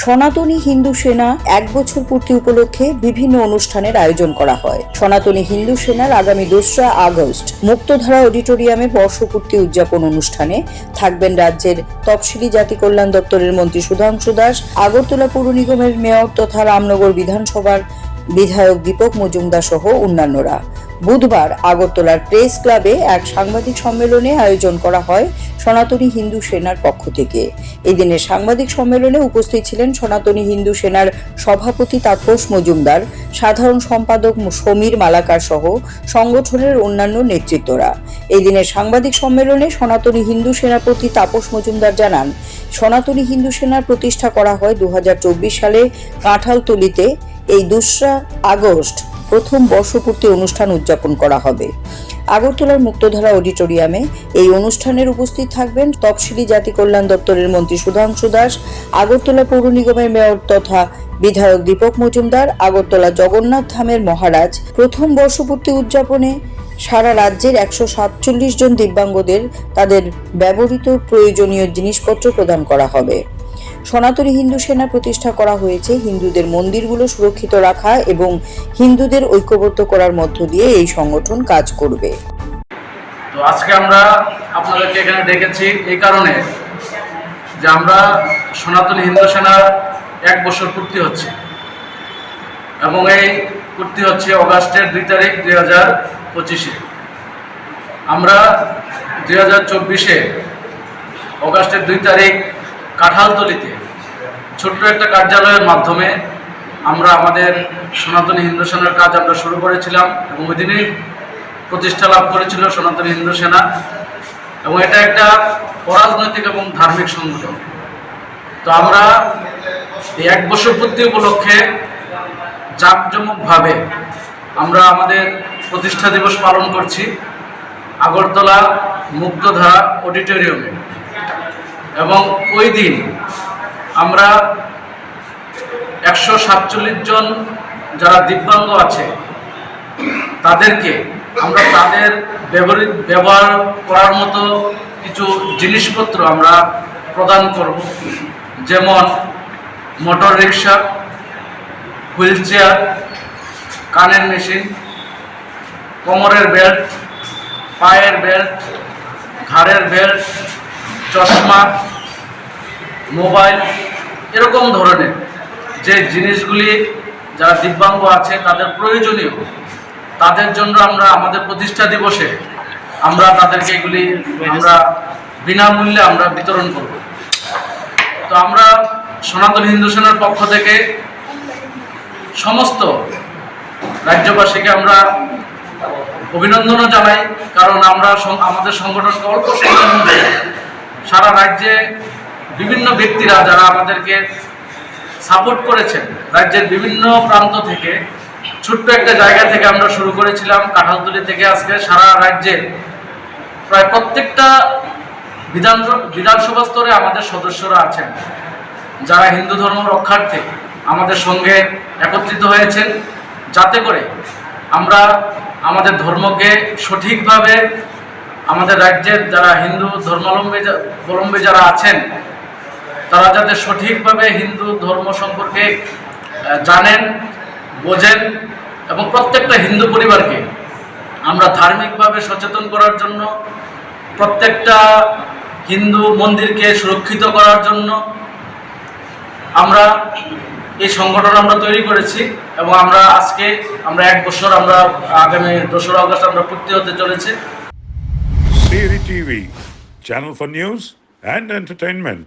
সনাতনী হিন্দু সেনা 1 বছর পূর্তি উপলক্ষে বিভিন্ন অনুষ্ঠানের আয়োজন করা হয়। সনাতনী হিন্দু সেনার আগামী 2রা আগস্ট মুক্তধারা অডিটোরিয়ামে বর্ষপূর্তি উদযাপন অনুষ্ঠানে থাকবেন রাজ্যের তফসিলি জাতি কল্যাণ দপ্তরের মন্ত্রী সুধাংশু দাস, আগরতলা পৌর নিগমের মেয়র তথা রামনগর বিধানসভার বিধায়ক দীপক মজুমদার সহ অন্যান্যরা। বুধবার আগরতলার প্রেস ক্লাবে এক সাংবাদিক সম্মেলনে আয়োজন করা হয় সনাতনী হিন্দু সেনার পক্ষ থেকে। এই দিনের সাংবাদিক সম্মেলনে উপস্থিত ছিলেন সনাতনী হিন্দু সেনার সভাপতি তাপস মজুমদার, সাধারণ সম্পাদক সমীর মালাকার সহ সংগঠনের অন্যান্য নেতৃত্বরা। এই দিনের সাংবাদিক সম্মেলনে সনাতনী হিন্দু সেনাপতি তাপস মজুমদার জানান, সনাতনী হিন্দু সেনার প্রতিষ্ঠা করা হয় 2024 সালে কাঁঠালতলিতে। এই 2রা আগস্ট প্রথম বর্ষপূর্তি অনুষ্ঠান উদযাপন করা হবে। আগরতলার মুক্তধারা অডিটোরিয়ামে এই অনুষ্ঠানের উপস্থিত থাকবেন তফসিলি জাতি কল্যাণ দপ্তরের মন্ত্রী সুধাংশু দাস, আগরতলা পৌর নিগমের মেয়র তথা বিধায়ক দীপক মজুমদার। আগরতলা জগন্নাথ ধামের মহারাজ প্রথম বর্ষপূর্তি উদযাপনে সারা রাজ্যের 147 জন দিব্যাঙ্গদের তাদের ব্যবহৃত প্রয়োজনীয় জিনিসপত্র প্রদান করা হবে। সনাতনী হিন্দু সেনা প্রতিষ্ঠা করা হয়েছে হিন্দুদের মন্দিরগুলো সুরক্ষিত রাখা এবং হিন্দুদের ঐক্যবদ্ধ করার মধ্য দিয়ে এই সংগঠন কাজ করবে। তো আজকে আমরা আপনাদেরকে এখানে ডেকেছি এই কারণে যে আমরা সনাতনী হিন্দু সেনার 1 বছর পূর্তি হচ্ছে এবং এই পূর্তি হচ্ছে অগাস্টের 2 তারিখ 2025-এ। আমরা 2024-এ অগাস্টের 2 তারিখ কাঁঠালতলিতে ছোট্ট একটা কার্যালয়ের মাধ্যমে আমরা আমাদের সনাতনী হিন্দু সেনার কাজ আমরা শুরু করেছিলাম এবং ওই দিনই প্রতিষ্ঠা লাভ করেছিল সনাতনী হিন্দু সেনা এবং এটা একটা অরাজনৈতিক এবং ধার্মিক সংগঠন। তো আমরা এই 1 বছর পূর্তি উপলক্ষে জাঁকজমকভাবে আমরা আমাদের প্রতিষ্ঠা দিবস পালন করছি আগরতলা মুক্তধারা অডিটোরিয়ামে। এবং ওই দিন আমরা 147 জন যারা দিব্যাঙ্গ আছে তাদেরকে আমরা তাদের ব্যবহার করার মতো কিছু জিনিসপত্র আমরা প্রদান করব, যেমন মোটর রিক্সা, হুইল চেয়ার, কানের মেশিন, কোমরের বেল্ট, পায়ের বেল্ট, ঘাড়ের বেল্ট, চশমা, মোবাইল, এরকম ধরনের যে জিনিসগুলি যারা দিব্যাঙ্গ আছে তাদের প্রয়োজনীয়, তাদের জন্য আমরা আমাদের প্রতিষ্ঠা দিবসে আমরা তাদেরকে এগুলি আমরা বিনামূল্যে আমরা বিতরণ করব। তো আমরা সনাতন হিন্দু সেনার পক্ষ থেকে সমস্ত রাজ্যবাসীকে আমরা অভিনন্দনও জানাই, কারণ আমরা আমাদের সংগঠনকে অল্প সময়ের মধ্যে সারা রাজ্যে বিভিন্ন ব্যক্তিরা যারা আমাদেরকে সাপোর্ট করেছেন, রাজ্যের বিভিন্ন প্রান্ত থেকে ছোট্ট একটা জায়গা থেকে আমরা শুরু করেছিলাম কাঁঠালতলি থেকে। আজকে সারা রাজ্যের প্রায় প্রত্যেকটা বিধানসভা স্তরে আমাদের সদস্যরা আছেন যারা হিন্দু ধর্ম রক্ষার্থে আমাদের সঙ্গে একত্রিত হয়েছেন, যাতে করে আমরা আমাদের ধর্মকে সঠিকভাবে আমাদের রাজ্যের যারা হিন্দু ধর্মাবলম্বী যারা আছেন তারা যাতে সঠিকভাবে হিন্দু ধর্ম সম্পর্কে জানেন, বোঝেন এবং প্রত্যেকটা হিন্দু পরিবারকে আমরা ধার্মিকভাবে সচেতন করার জন্য, প্রত্যেকটা হিন্দু মন্দিরকে সুরক্ষিত করার জন্য আমরা এই সংগঠন আমরা তৈরি করেছি এবং আমরা আজকে 1 বছর আমরা আগামী 2রা আগস্ট আমরা পূর্তি হতে চলেছে। Siri TV, channel for news and entertainment.